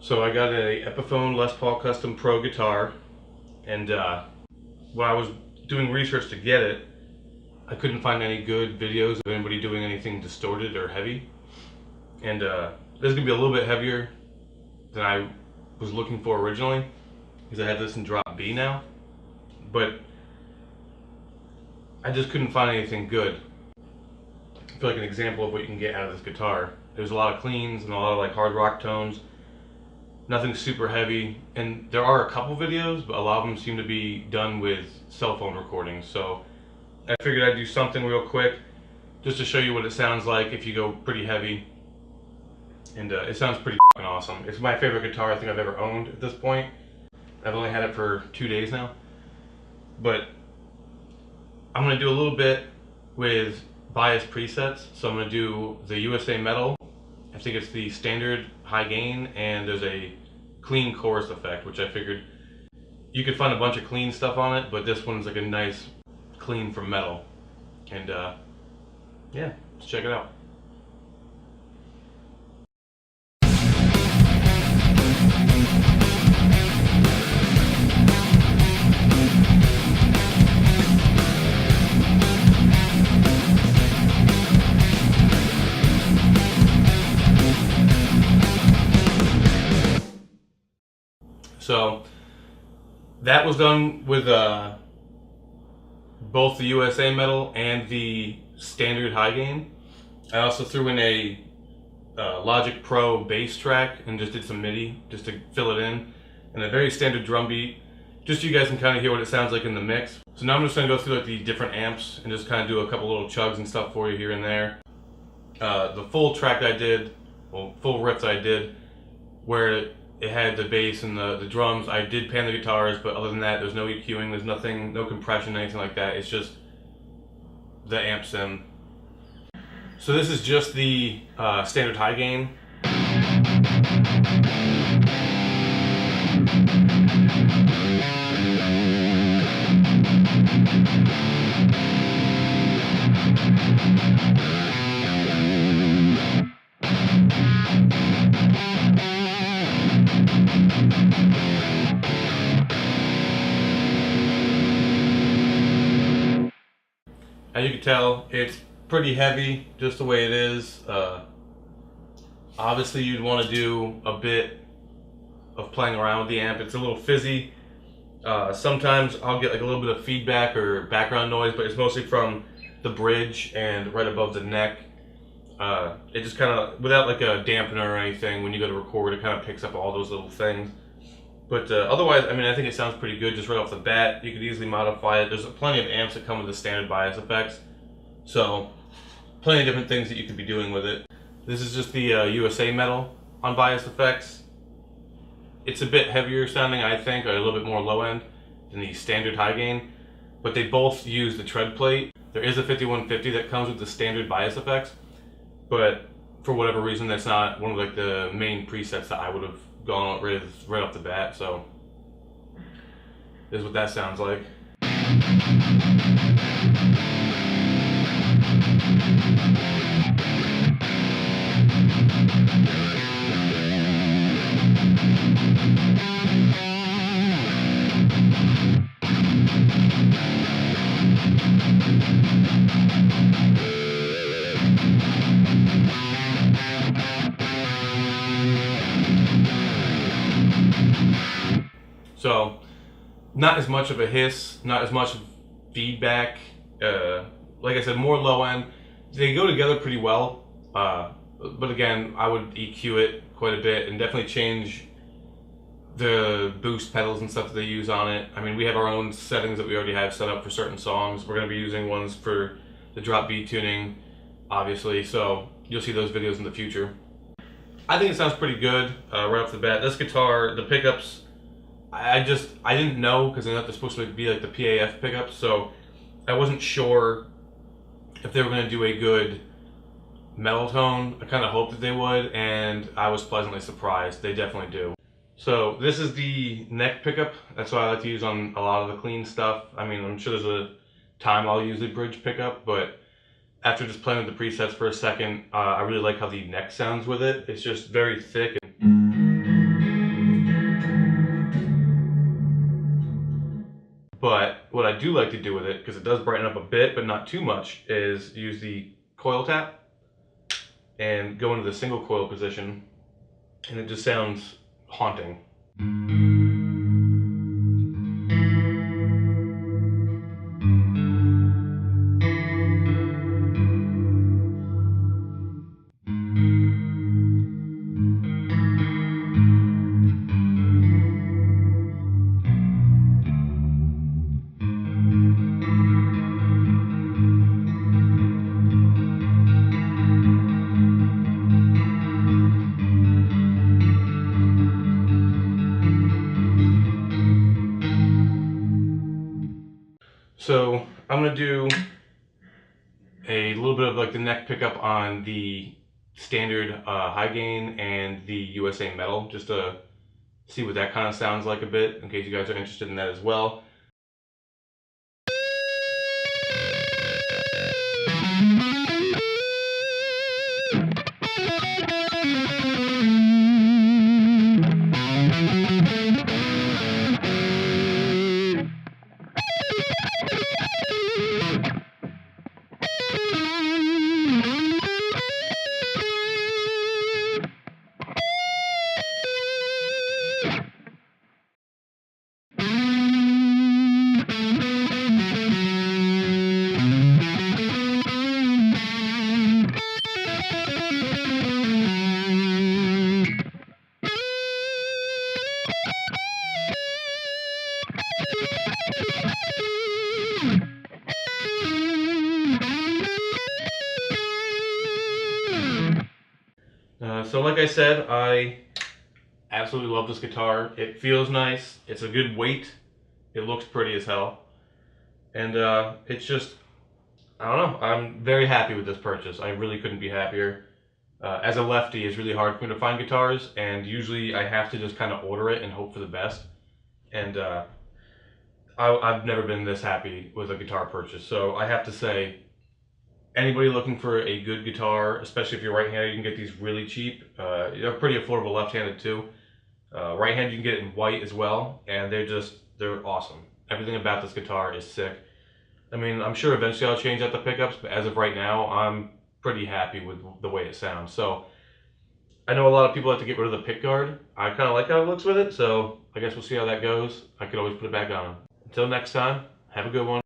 So I got a Epiphone Les Paul Custom Pro guitar, and when I was doing research to get it, I couldn't find any good videos of anybody doing anything distorted or heavy. And this is gonna be a little bit heavier than I was looking for originally, because I had this in drop B now. But I just couldn't find anything good. I feel like an example of what you can get out of this guitar. There's a lot of cleans and a lot of like hard rock tones. Nothing super heavy, and there are a couple videos, but a lot of them seem to be done with cell phone recordings. So I figured I'd do something real quick just to show you what it sounds like if you go pretty heavy. And it sounds pretty fucking awesome. It's my favorite guitar I think I've ever owned at this point. I've only had it for 2 days now. But I'm going to do a little bit with bias presets. So I'm going to do the USA Metal. I think it's the standard high gain, and there's a clean chorus effect, which I figured you could find a bunch of clean stuff on it, but this one's like a nice clean from metal. And yeah, let's check it out. So that was done with both the USA Metal and the standard high gain. I also threw in a Logic Pro bass track and just did some MIDI just to fill it in, and a very standard drum beat, just so you guys can kind of hear what it sounds like in the mix. So now I'm just going to go through like the different amps and just kind of do a couple little chugs and stuff for you here and there. The full track I did, well, full riff I did, where it had the bass and the drums. I did pan the guitars, but other than that, there's no EQing, there's nothing, no compression, anything like that. It's just the amp sim. So this is just the standard high gain. As you can tell, it's pretty heavy just the way it is. Obviously you'd want to do a bit of playing around with the amp. It's a little fizzy. Sometimes I'll get like a little bit of feedback or background noise, but it's mostly from the bridge and right above the neck. It just kind of, without like a dampener or anything, when you go to record, it kind of picks up all those little things. But otherwise, I mean, I think it sounds pretty good just right off the bat. You could easily modify it. There's plenty of amps that come with the standard bias effects. So, plenty of different things that you could be doing with it. This is just the USA Metal on bias effects. It's a bit heavier sounding, I think, or a little bit more low end than the standard high gain. But they both use the tread plate. There is a 5150 that comes with the standard bias effects. But for whatever reason, that's not one of like the main presets that I would have gone with right off the bat. So this is what that sounds like. So, not as much of a hiss, not as much feedback. Like I said, more low end. They go together pretty well. But again, I would EQ it quite a bit and definitely change the boost pedals and stuff that they use on it. I mean, we have our own settings that we already have set up for certain songs. We're going to be using ones for the drop B tuning, obviously. So you'll see those videos in the future. I think it sounds pretty good right off the bat. This guitar, the pickups, I didn't know, because I thought they're supposed to be like the PAF pickups, so I wasn't sure if they were going to do a good metal tone. I kind of hoped that they would, and I was pleasantly surprised. They definitely do. So this is the neck pickup. That's what I like to use on a lot of the clean stuff. I mean, I'm sure there's a time I'll use the bridge pickup, but after just playing with the presets for a second, I really like how the neck sounds with it. It's just very thick. And do like to do with it, because it does brighten up a bit, but not too much, is use the coil tap and go into the single coil position, and it just sounds haunting. So I'm gonna do a little bit of like the neck pickup on the standard high gain and the USA metal, just to see what that kind of sounds like a bit, in case you guys are interested in that as well. So like I said, I absolutely love this guitar. It feels nice. It's a good weight. It looks pretty as hell. And it's just, I don't know, I'm very happy with this purchase. I really couldn't be happier. As a lefty, it's really hard for me to find guitars, and usually I have to just kind of order it and hope for the best. And I've never been this happy with a guitar purchase. So I have to say, anybody looking for a good guitar, especially if you're right-handed, you can get these really cheap. They're pretty affordable left-handed too. Right-handed, you can get it in white as well, and they're awesome. Everything about this guitar is sick. I mean, I'm sure eventually I'll change out the pickups, but as of right now, I'm pretty happy with the way it sounds. So I know a lot of people like to get rid of the pick guard. I kind of like how it looks with it, so I guess we'll see how that goes. I could always put it back on. Until next time, have a good one.